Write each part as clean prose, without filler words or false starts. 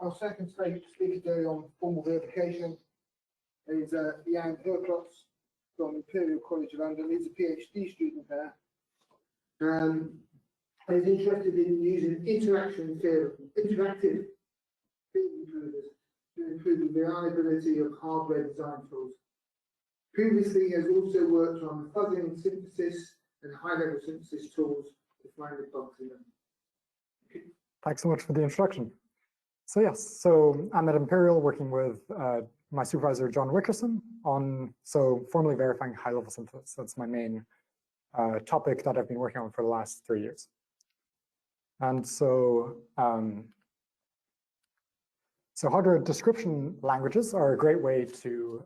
Our second speaker today on formal verification is Jan Herklotz from Imperial College London. He's a PhD student there. He's interested in using interactive field improvers to improve the reliability of hardware design tools. Previously, he has also worked on fuzzing synthesis and high-level synthesis tools to find the bugs in them. Thanks so much for the introduction. So yes, so I'm at Imperial working with my supervisor, John Wickerson, on formally verifying high-level synthesis. That's my main topic that I've been working on for the last 3 years. And so hardware description languages are a great way to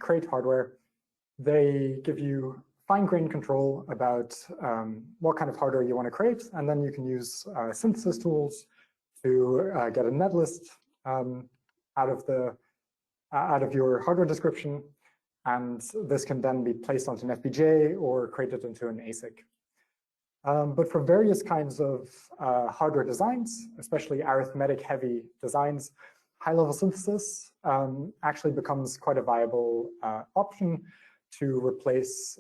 create hardware. They give you fine-grained control about what kind of hardware you want to create, and then you can use synthesis tools to get a netlist out of your hardware description, and this can then be placed onto an FPGA or created into an ASIC. But for various kinds of hardware designs, especially arithmetic-heavy designs, high-level synthesis actually becomes quite a viable option to replace,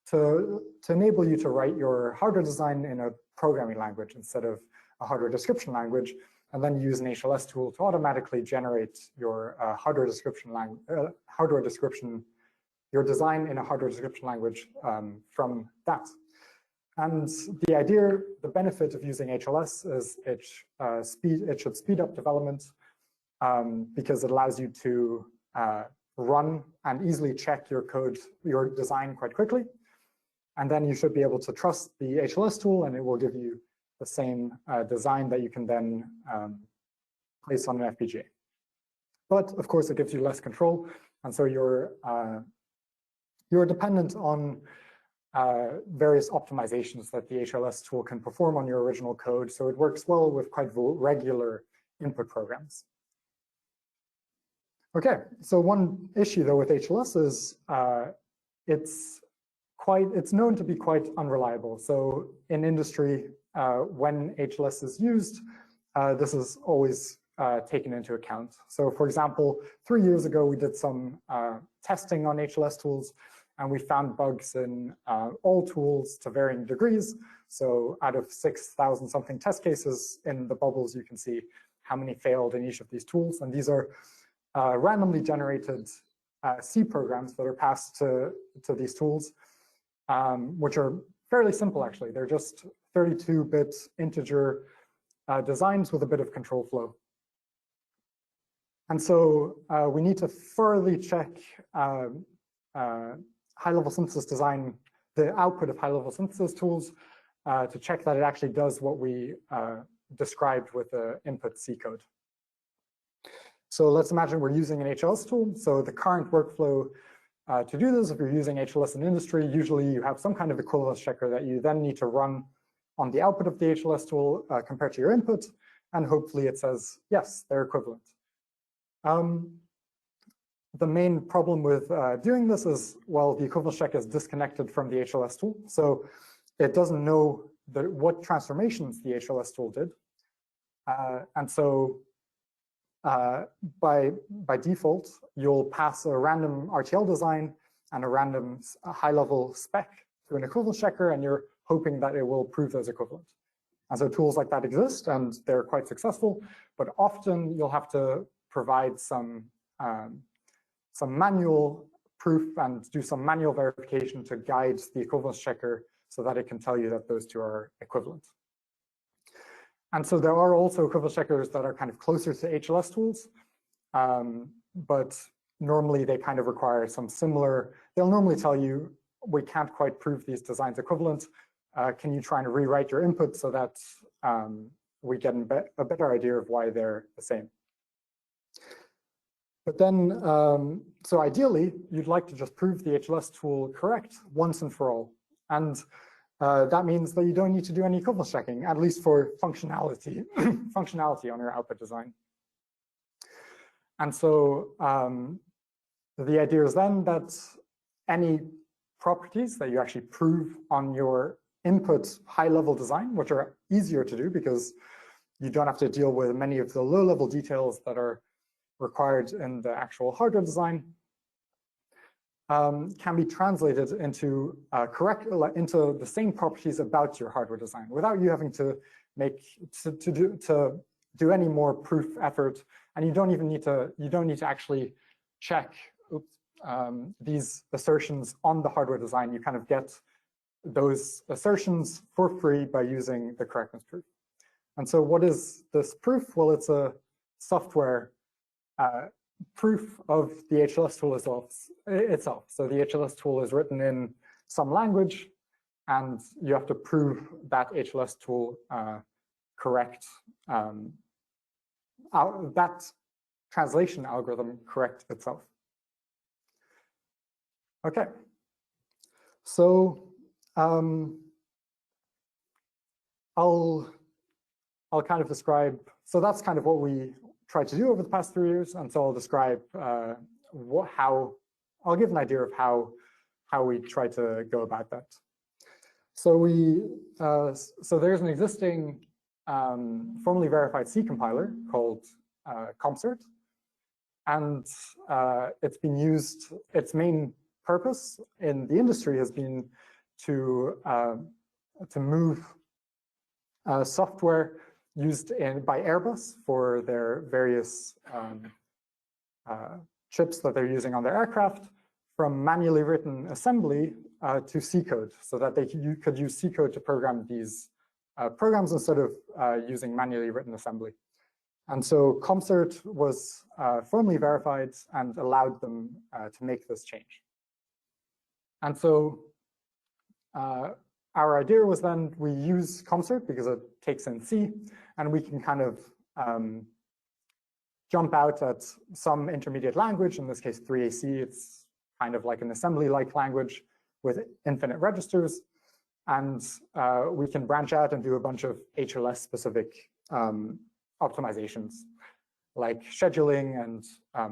to enable you to write your hardware design in a programming language instead of a hardware description language, and then use an HLS tool to automatically generate your your design in a hardware description language from that. And the benefit of using HLS is it should speed up development because it allows you to run and easily check your code, your design quite quickly. And then you should be able to trust the HLS tool, and it will give you the same design that you can then place on an FPGA. But of course, it gives you less control, and so you're dependent on various optimizations that the HLS tool can perform on your original code. So it works well with quite regular input programs. Okay, so one issue though with HLS is it's known to be quite unreliable. So in industry, when HLS is used, this is always taken into account. So for example, 3 years ago, we did some testing on HLS tools, and we found bugs in all tools to varying degrees. So out of 6,000 something test cases in the bubbles, you can see how many failed in each of these tools. And these are randomly generated C programs that are passed to these tools, which are fairly simple, actually. They're just 32-bit integer designs with a bit of control flow. And so we need to thoroughly check high-level synthesis design, the output of high-level synthesis tools, to check that it actually does what we described with the input C code. So let's imagine we're using an HLS tool. So the current workflow to do this, if you're using HLS in industry, usually you have some kind of equivalence checker that you then need to run on the output of the HLS tool compared to your input, and hopefully it says, yes, they're equivalent. The main problem with doing this is, well, the equivalence check is disconnected from the HLS tool. So it doesn't know what transformations the HLS tool did. And so by default, you'll pass a random RTL design and a random high-level spec to an equivalence checker, and you're hoping that it will prove those equivalent. And so tools like that exist, and they're quite successful, but often you'll have to provide some manual proof and do some manual verification to guide the equivalence checker so that it can tell you that those two are equivalent. And so there are also equivalence checkers that are kind of closer to HLS tools, but normally they kind of require some similar, they'll normally tell you, we can't quite prove these designs equivalent. Can you try and rewrite your input so that we get a better idea of why they're the same? But then, so ideally, you'd like to just prove the HLS tool correct once and for all. And that means that you don't need to do any equivalence checking, at least for functionality, functionality on your output design. And so the idea is then that any properties that you actually prove on your input high-level design, which are easier to do because you don't have to deal with many of the low-level details that are required in the actual hardware design, can be translated into into the same properties about your hardware design without you having to do any more proof effort, and you don't need to actually check these assertions on the hardware design. You kind of get those assertions for free by using the correctness proof. And so what is this proof? Well, it's a software proof of the HLS tool itself. So the HLS tool is written in some language, and you have to prove that HLS tool correct, that translation algorithm correct itself. Okay, so I'll kind of describe, so that's kind of what we tried to do over the past 3 years, and so I'll describe I'll give an idea of how we try to go about that. So so there's an existing formally verified C compiler called compcert, and it's been used, its main purpose in the industry has been to move software used by Airbus for their various chips that they're using on their aircraft from manually written assembly to C code, so that you could use C code to program these programs instead of using manually written assembly. And so compcert was formally verified and allowed them to make this change. And so our idea was then we use compcert because it takes in C, and we can kind of jump out at some intermediate language, in this case 3AC. It's kind of like an assembly-like language with infinite registers. And we can branch out and do a bunch of HLS-specific optimizations, like scheduling and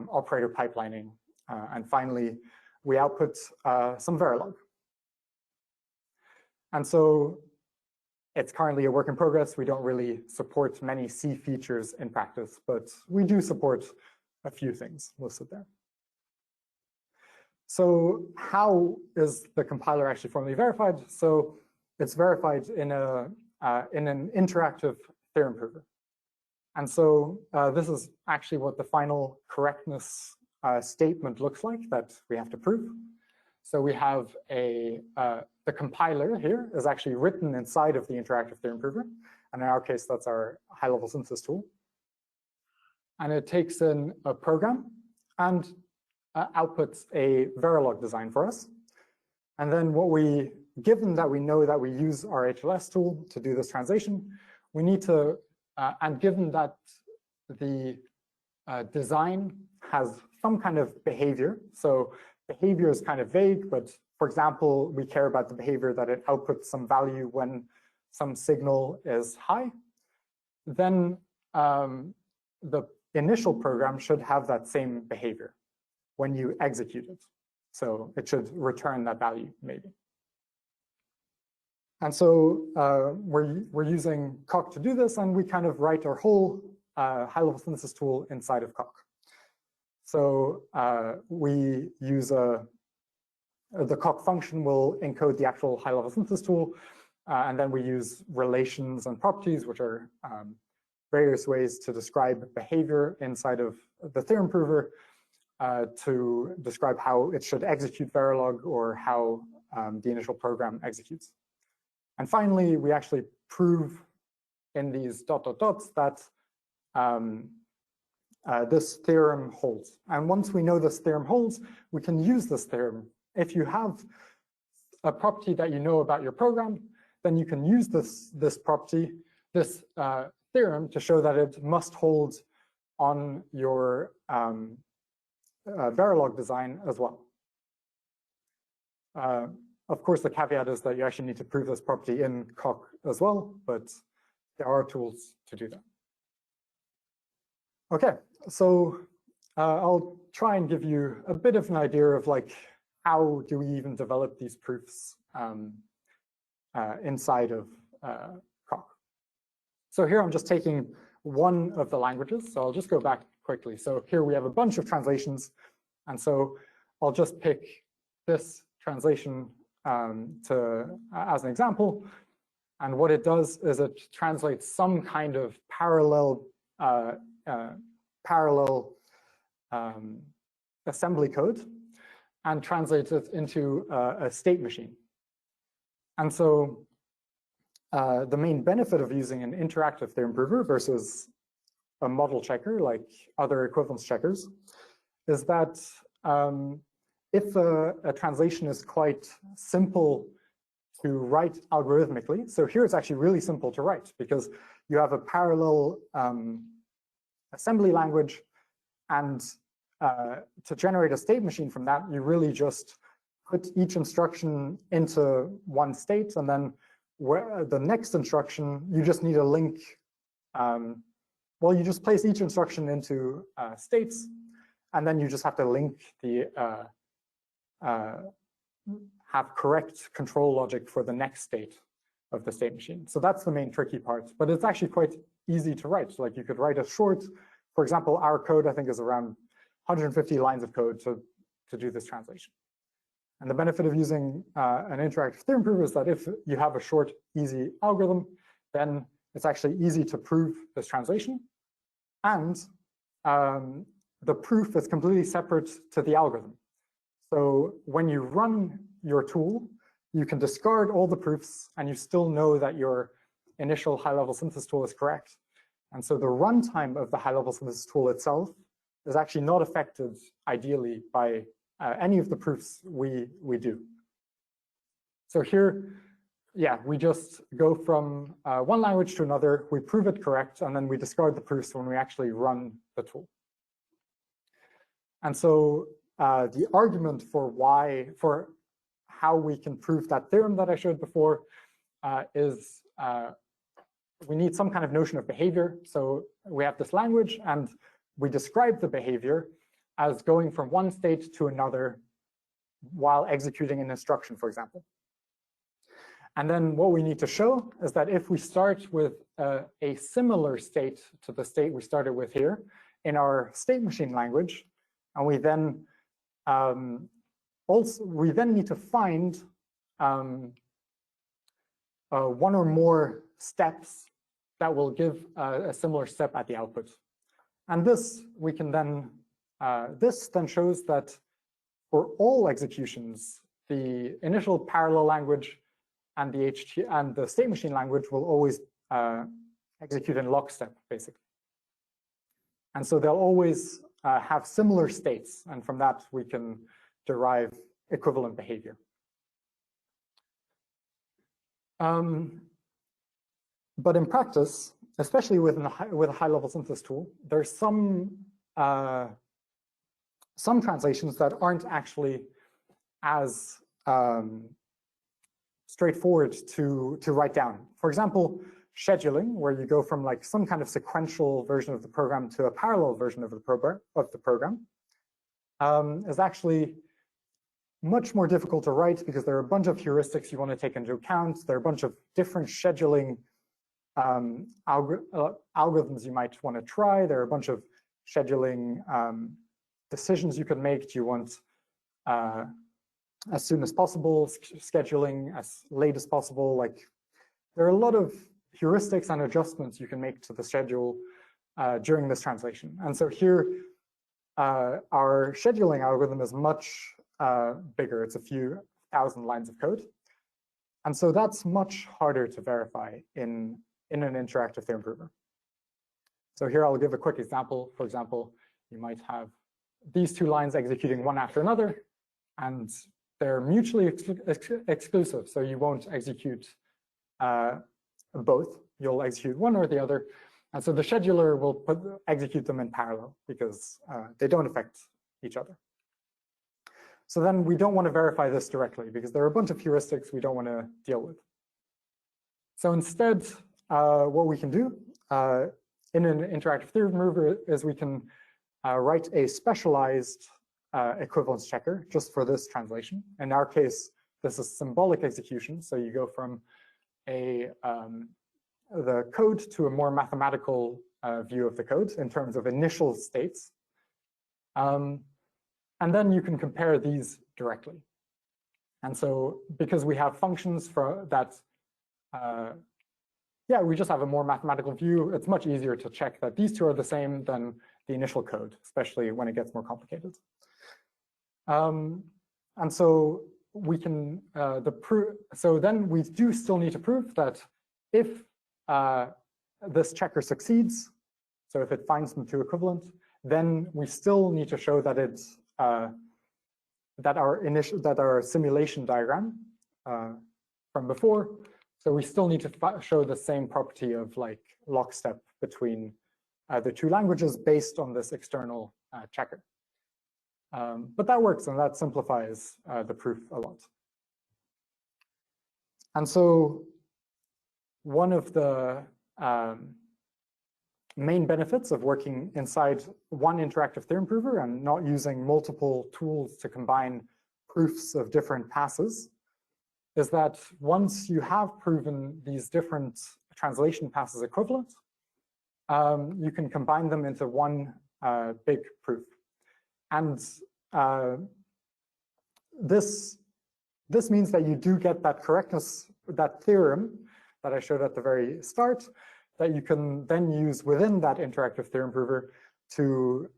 operator pipelining. And finally, we output some Verilog. And so it's currently a work in progress. We don't really support many C features in practice, but we do support a few things listed there. So how is the compiler actually formally verified? So it's verified in an interactive theorem prover. And so this is actually what the final correctness statement looks like that we have to prove. So we have the compiler here is actually written inside of the interactive theorem prover. And in our case, that's our high-level synthesis tool. And it takes in a program and outputs a Verilog design for us. And then given that we know that we use our HLS tool to do this translation, we need to, and given that the design has some kind of behavior, so behavior is kind of vague, but for example, we care about the behavior that it outputs some value when some signal is high, then the initial program should have that same behavior when you execute it. So it should return that value, maybe. And so we're using Coq to do this, and we kind of write our whole high-level synthesis tool inside of Coq. So we use the Coq function will encode the actual high-level synthesis tool, and then we use relations and properties, which are various ways to describe behavior inside of the theorem prover to describe how it should execute Verilog or how the initial program executes. And finally, we actually prove in these ... that this theorem holds. And once we know this theorem holds, we can use this theorem. If you have a property that you know about your program, then you can use this property, this theorem, to show that it must hold on your Verilog design as well. Of course, the caveat is that you actually need to prove this property in Coq as well, but there are tools to do that. Okay, so I'll try and give you a bit of an idea of like how do we even develop these proofs inside of Coq. So here I'm just taking one of the languages. So I'll just go back quickly. So here we have a bunch of translations. And so I'll just pick this translation as an example. And what it does is it translates some kind of parallel assembly code and translates it into a state machine. And so the main benefit of using an interactive theorem prover versus a model checker like other equivalence checkers is that if a translation is quite simple to write algorithmically, so here it's actually really simple to write because you have a parallel assembly language, and to generate a state machine from that, you really just put each instruction into one state, and then the next instruction, you just need a link. Well, you just place each instruction into states, and then you just have to link the have correct control logic for the next state of the state machine. So that's the main tricky part, but it's actually quite easy to write. Like you could write a short, for example, our code I think is around 150 lines of code to do this translation. And the benefit of using an interactive theorem prover is that if you have a short, easy algorithm, then it's actually easy to prove this translation. And the proof is completely separate to the algorithm. So when you run your tool, you can discard all the proofs and you still know that your initial high-level synthesis tool is correct. And so the runtime of the high-level synthesis tool itself is actually not affected ideally by any of the proofs we do. So here, yeah, we just go from one language to another, we prove it correct, and then we discard the proofs when we actually run the tool. And so the argument for how we can prove that theorem that I showed before is we need some kind of notion of behavior. So we have this language, and we describe the behavior as going from one state to another while executing an instruction, for example. And then what we need to show is that if we start with a similar state to the state we started with here in our state machine language, and we then need to find one or more steps that will give a similar step at the output. And this we can then this then shows that for all executions, the initial parallel language and the state machine language will always execute in lockstep, basically. And so they'll always have similar states, and from that we can derive equivalent behavior. But in practice, especially with a high-level synthesis tool, there's some translations that aren't actually as straightforward to write down. For example, scheduling, where you go from like some kind of sequential version of the program to a parallel version of the program, is actually much more difficult to write because there are a bunch of heuristics you want to take into account. There are a bunch of different scheduling algorithms you might want to try. There are a bunch of scheduling decisions you can make. Do you want as soon as possible, scheduling as late as possible? Like, there are a lot of heuristics and adjustments you can make to the schedule during this translation. And so here, our scheduling algorithm is much bigger. It's a few thousand lines of code. And so that's much harder to verify in an interactive theorem prover. So here I'll give a quick example. For example, you might have these two lines executing one after another, and they're mutually exclusive. So you won't execute both. You'll execute one or the other. And so the scheduler will execute them in parallel because they don't affect each other. So then we don't want to verify this directly because there are a bunch of heuristics we don't want to deal with. So instead, what we can do in an interactive theorem prover is we can write a specialized equivalence checker just for this translation. In our case, this is symbolic execution. So you go from the code to a more mathematical view of the code in terms of initial states. And then you can compare these directly. And so because we have functions for that, yeah, we just have a more mathematical view. It's much easier to check that these two are the same than the initial code, especially when it gets more complicated. And so we can, so then we do still need to prove that if this checker succeeds, so if it finds them two equivalent, then we still need to show that it's that our simulation diagram from before. So we still need to show the same property of like lockstep between the two languages based on this external checker. But that works, and that simplifies the proof a lot. And so one of the main benefits of working inside one interactive theorem prover and not using multiple tools to combine proofs of different passes is that once you have proven these different translation passes equivalent, you can combine them into one big proof. And this means that you do get that correctness, that theorem that I showed at the very start, that you can then use within that interactive theorem prover to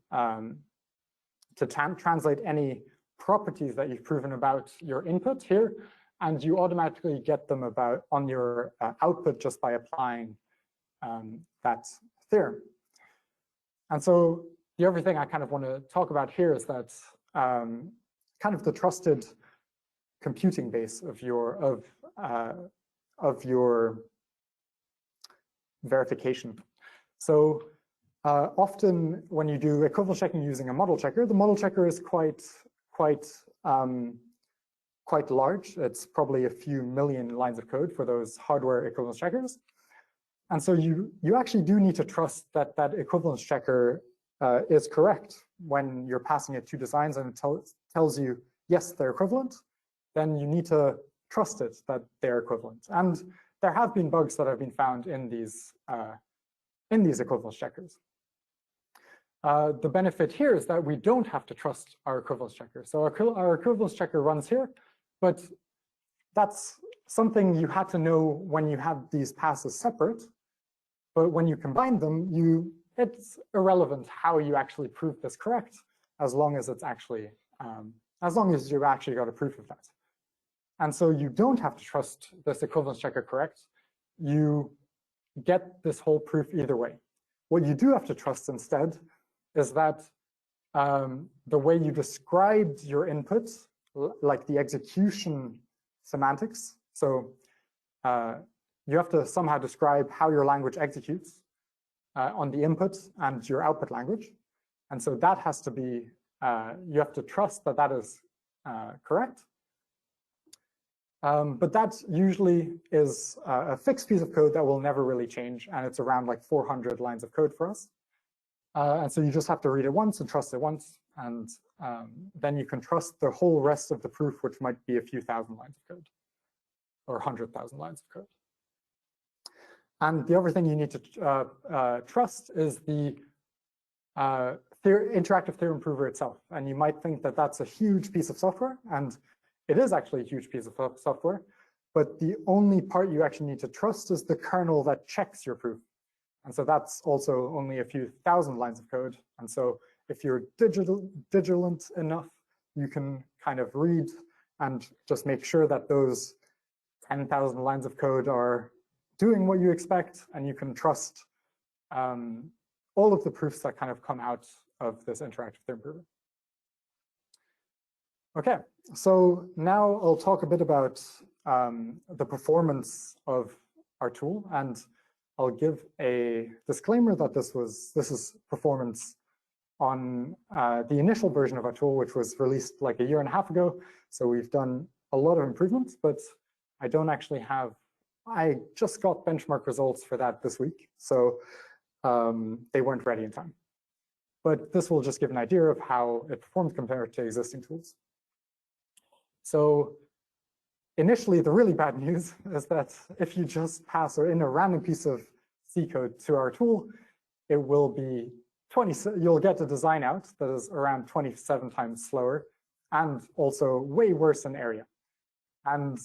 translate any properties that you've proven about your input here, and you automatically get them about on your output just by applying that theorem. And so the other thing I kind of want to talk about here is that kind of the trusted computing base of your verification. So often when you do equivalence checking using a model checker, the model checker is quite large. It's probably a few million lines of code for those hardware equivalence checkers. And so you actually do need to trust that that equivalence checker is correct when you're passing it two designs and it tells you, yes, they're equivalent, then you need to trust it that they're equivalent. And there have been bugs that have been found in these equivalence checkers. The benefit here is that we don't have to trust our equivalence checker. So our equivalence checker runs here, but that's something you had to know when you had these passes separate. But when you combine them, it's irrelevant how you actually prove this correct, as long as it's actually, as long as you've actually got a proof of that. And so you don't have to trust this equivalence checker correct. You get this whole proof either way. What you do have to trust instead is that the way you described your inputs, like the execution semantics, so you have to somehow describe how your language executes on the input and your output language. And so that has to be, you have to trust that that is correct. But that usually is a fixed piece of code that will never really change, and it's around like 400 lines of code for us. And so you just have to read it once and trust it once, and then you can trust the whole rest of the proof, which might be a few thousand lines of code, or 100,000 lines of code. And the other thing you need to trust is the interactive theorem prover itself. And you might think that that's a huge piece of software, and it is actually a huge piece of software, but the only part you actually need to trust is the kernel that checks your proof. And so that's also only a few thousand lines of code. And so if you're vigilant enough, you can kind of read and just make sure that those 10,000 lines of code are doing what you expect, and you can trust all of the proofs that kind of come out of this interactive theorem prover. Okay, so now I'll talk a bit about the performance of our tool, and I'll give a disclaimer that this is performance on the initial version of our tool, which was released like a year and a half ago. So we've done a lot of improvements, but I don't actually have, I just got benchmark results for that this week, so they weren't ready in time. But this will just give an idea of how it performs compared to existing tools. So initially, the really bad news is that if you just pass or in a random piece of C code to our tool, it will be you'll get a design out that is around 27 times slower and also way worse in area. And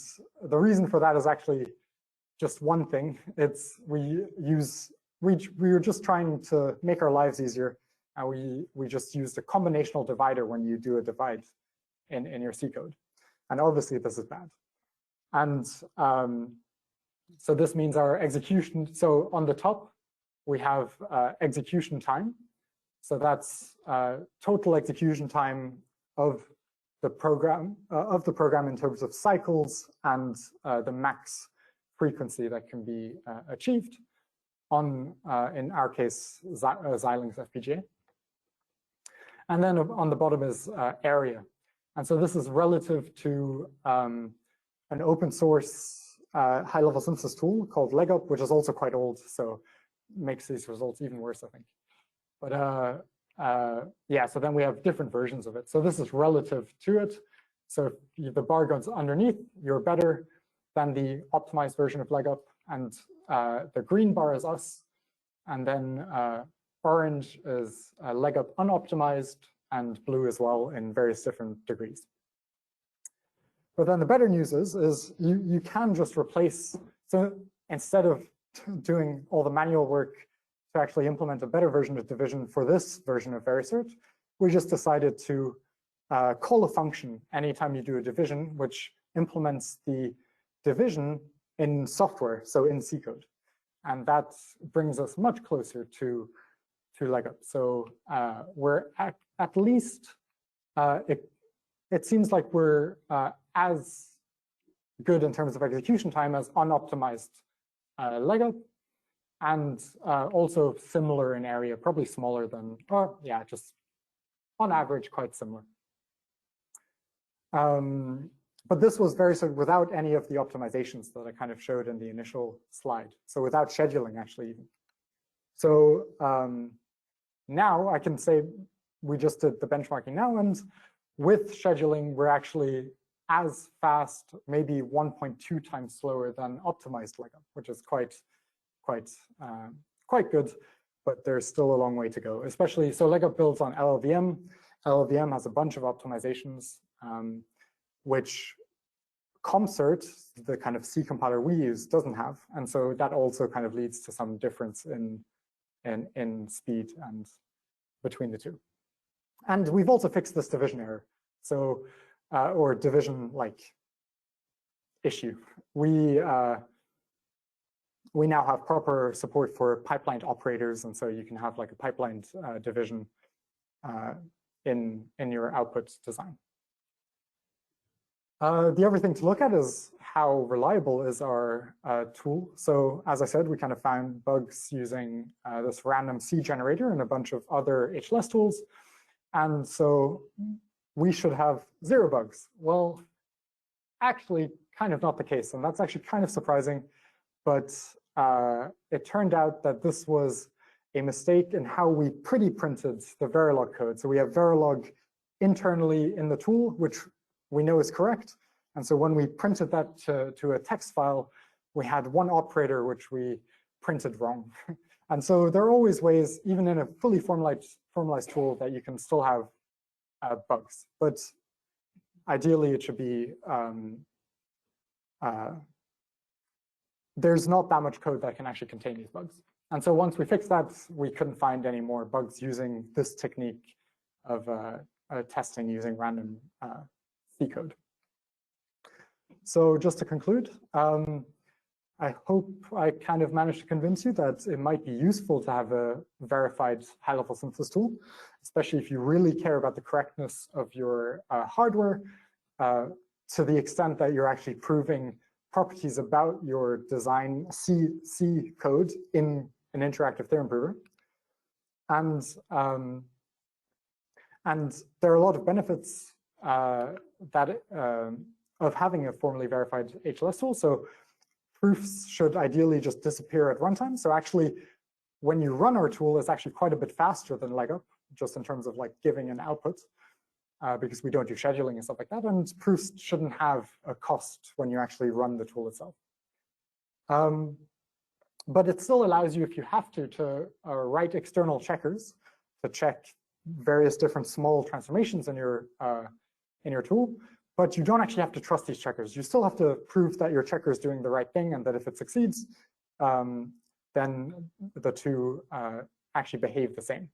the reason for that is actually just one thing. It's we're just trying to make our lives easier, and we just used a combinational divider when you do a divide in your C code. And obviously this is bad. And so this means our execution, so on the top, we have execution time. So that's total execution time of the program in terms of cycles and the max frequency that can be achieved on, in our case, Xilinx FPGA. And then on the bottom is area. And so this is relative to an open source high-level synthesis tool called LegUp, which is also quite old, so makes these results even worse, I think. But yeah, so then we have different versions of it. So this is relative to it. So if the bar goes underneath, you're better than the optimized version of LegUp, and the green bar is us, and then orange is LegUp unoptimized, and blue as well in various different degrees. But then the better news is you can just replace, so instead of doing all the manual work to actually implement a better version of division for this version of Verisert, we just decided to call a function anytime you do a division, which implements the division in software, so in C code. And that brings us much closer to LegUp. So we're at least, it seems like we're as good in terms of execution time as unoptimized LegUp, and also similar in area, probably smaller than, or yeah, just on average quite similar. But this was Verisert without any of the optimizations that I kind of showed in the initial slide. So without scheduling actually even. So now I can say we just did the benchmarking now, and with scheduling, we're actually as fast, maybe 1.2 times slower than optimized LegUp, which is quite good, but there's still a long way to go. Especially, so LegUp builds on LLVM. LLVM has a bunch of optimizations, which ComCert, the kind of C compiler we use, doesn't have, and so that also kind of leads to some difference in speed and between the two. And we've also fixed this division error, so or division like issue. We now have proper support for pipelined operators, and so you can have like a pipelined division in your output design. The other thing to look at is how reliable is our tool. So as I said, we kind of found bugs using this random C generator and a bunch of other HLS tools. And so we should have 0 bugs. Well, actually kind of not the case. And that's actually kind of surprising. But it turned out that this was a mistake in how we pretty printed the Verilog code. So we have Verilog internally in the tool, which we know is correct. And so when we printed that to a text file, we had one operator which we printed wrong. And so there are always ways, even in a fully formalized tool, that you can still have bugs. But ideally, it should be, there's not that much code that can actually contain these bugs. And so once we fixed that, we couldn't find any more bugs using this technique of testing using random C code. So just to conclude, I hope I kind of managed to convince you that it might be useful to have a verified high-level synthesis tool, especially if you really care about the correctness of your hardware, to the extent that you're actually proving properties about your design C code in an interactive theorem prover. And there are a lot of benefits of having a formally verified HLS tool. So proofs should ideally just disappear at runtime. So actually, when you run our tool, it's actually quite a bit faster than LegUp, just in terms of like giving an output, because we don't do scheduling and stuff like that. And proofs shouldn't have a cost when you actually run the tool itself. but it still allows you, if you have to write external checkers to check various different small transformations in your tool. But you don't actually have to trust these checkers. You still have to prove that your checker is doing the right thing, and that if it succeeds, then the two actually behave the same.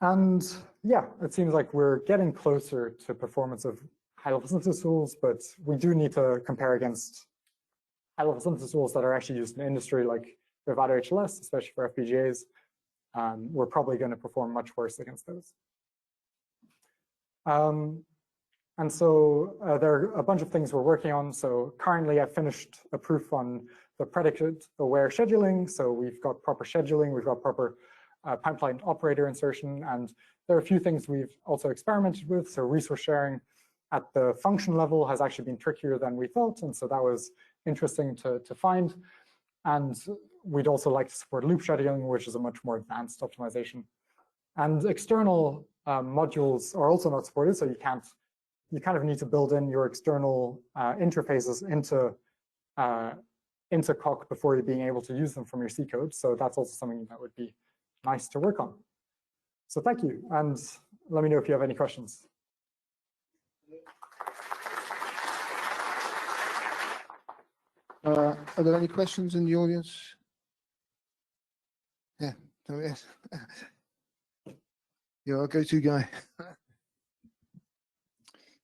And yeah, it seems like we're getting closer to performance of high-level synthesis tools, but we do need to compare against high-level synthesis tools that are actually used in industry, like Vivado HLS, especially for FPGAs. We're probably going to perform much worse against those. And so there are a bunch of things we're working on. So currently I've finished a proof on the predicate-aware scheduling. So we've got proper scheduling, we've got proper pipeline operator insertion, and there are a few things we've also experimented with. So resource sharing at the function level has actually been trickier than we thought, and so that was interesting to find. And we'd also like to support loop scheduling, which is a much more advanced optimization. And external modules are also not supported, so you kind of need to build in your external interfaces into Coq before you're being able to use them from your C code. So that's also something that would be nice to work on. So thank you, and let me know if you have any questions. Are there any questions in the audience? Yeah, there is. You're our go-to guy.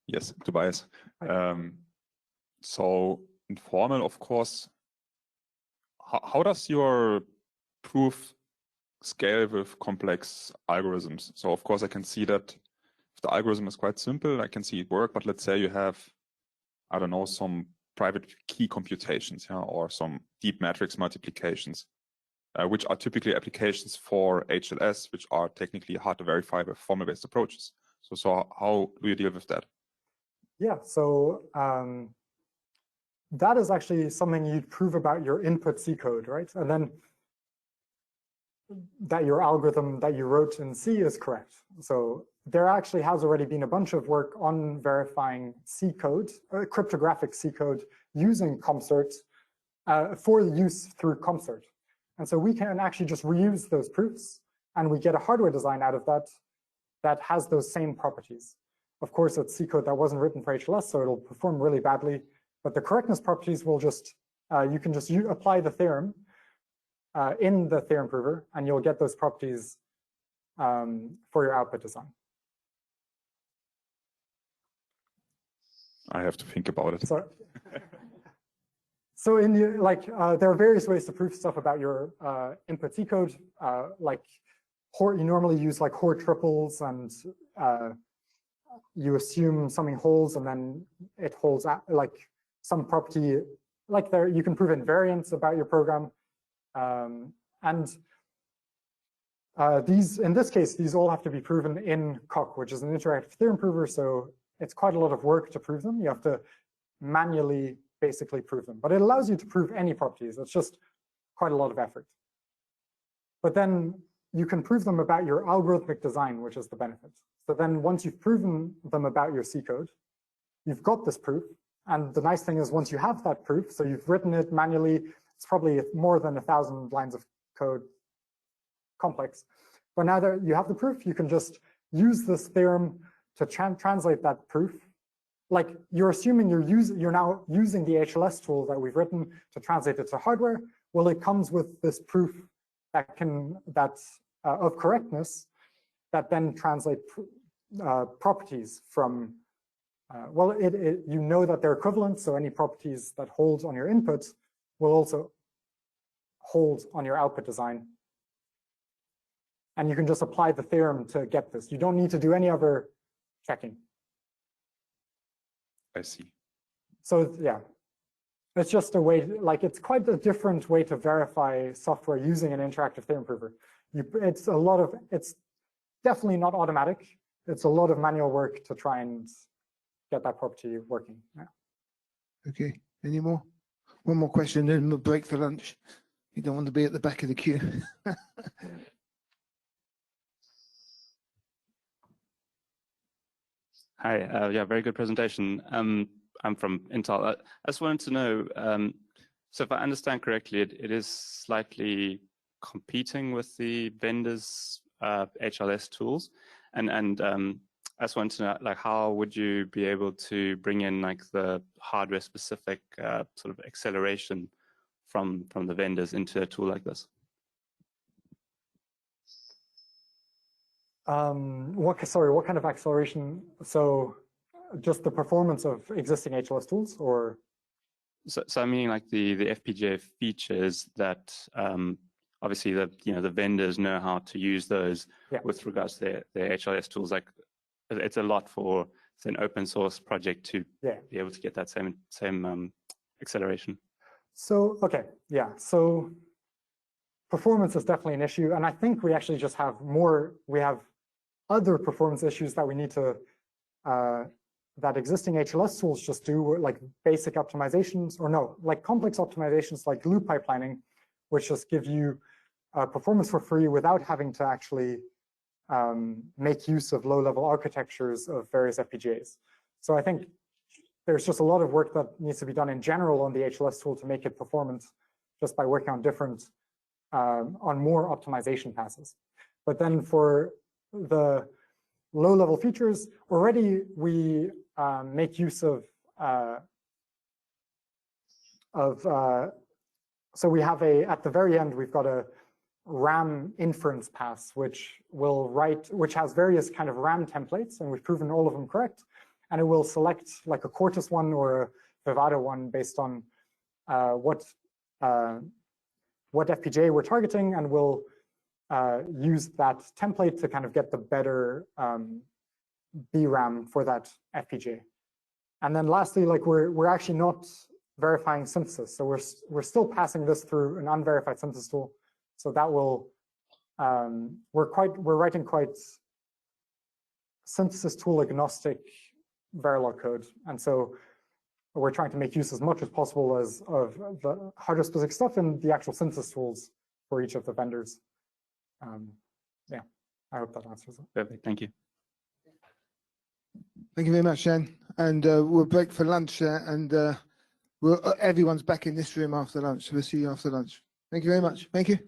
Yes, Tobias. So informal, of course. How does your proof scale with complex algorithms? So of course I can see that if the algorithm is quite simple, I can see it work. But let's say you have, I don't know, some private key computations, yeah, or some deep matrix multiplications, which are typically applications for HLS, which are technically hard to verify with formal-based approaches. So how do you deal with that? Yeah, so that is actually something you'd prove about your input C code, right? And then that your algorithm that you wrote in C is correct. So there actually has already been a bunch of work on verifying C code, cryptographic C code, using CompCert for use through CompCert. And so we can actually just reuse those proofs, and we get a hardware design out of that that has those same properties. Of course, it's C code that wasn't written for HLS, so it'll perform really badly. But the correctness properties will just, you can just apply the theorem in the theorem prover, and you'll get those properties for your output design. I have to think about it. So in the, there are various ways to prove stuff about your input C code. You normally use like Hoare triples, and you assume something holds, and then it holds at, like some property, like there you can prove invariance about your program. These, in this case, these all have to be proven in Coq, which is an interactive theorem prover. So it's quite a lot of work to prove them. You have to manually basically prove them, but it allows you to prove any properties. It's just quite a lot of effort. But then you can prove them about your algorithmic design, which is the benefit. So then once you've proven them about your C code, you've got this proof. And the nice thing is once you have that proof, so you've written it manually, it's probably more than 1,000 lines of code, complex. But now that you have the proof, you can just use this theorem to translate that proof. Like you're assuming you're now using the HLS tool that we've written to translate it to hardware. Well, it comes with this proof that's of correctness that then translate properties from. Well, you know that they're equivalent, so any properties that hold on your input will also hold on your output design. And you can just apply the theorem to get this. You don't need to do any other checking. I see. So yeah, it's just a way, it's quite a different way to verify software using an interactive theorem prover. It's definitely not automatic. It's a lot of manual work to try and get that property working. Yeah. Okay, any more? One more question, then we'll break for lunch. You don't want to be at the back of the queue. Hi, yeah, very good presentation. I'm from Intel. I just wanted to know, So if I understand correctly, it is slightly competing with the vendors' HLS tools, and I just want to know, like, how would you be able to bring in like the hardware-specific sort of acceleration from the vendors into a tool like this? What kind of acceleration? So just the performance of existing HLS tools, or? So I mean, like the FPGA features that obviously the vendors know how to use those with regards to their HLS tools. Like it's a lot for an open source project to be able to get that same acceleration. So okay, so performance is definitely an issue, and I think we actually just have we have other performance issues that we need to that existing HLS tools just do, like basic optimizations, or no, like complex optimizations like loop pipelining, which just give you performance for free without having to actually make use of low-level architectures of various FPGAs. So I think there's just a lot of work that needs to be done in general on the HLS tool to make it performant, just by working on on more optimization passes. But then for the low-level features, already we make use of so we have at the very end, we've got a RAM inference pass, which has various kind of RAM templates, and we've proven all of them correct. And it will select like a Quartus one or a Vivado one based on what FPGA we're targeting, and we'll use that template to kind of get the better BRAM for that FPGA. And then lastly, like we're actually not verifying synthesis, so we're still passing this through an unverified synthesis tool. So that will we're writing quite synthesis tool agnostic Verilog code, and so we're trying to make use as much as possible of the hardware specific stuff in the actual synthesis tools for each of the vendors. Yeah, I hope that answers it. Perfect, thank you. Thank you very much, Shan. And we'll break for lunch, and everyone's back in this room after lunch. So we'll see you after lunch. Thank you very much. Thank you.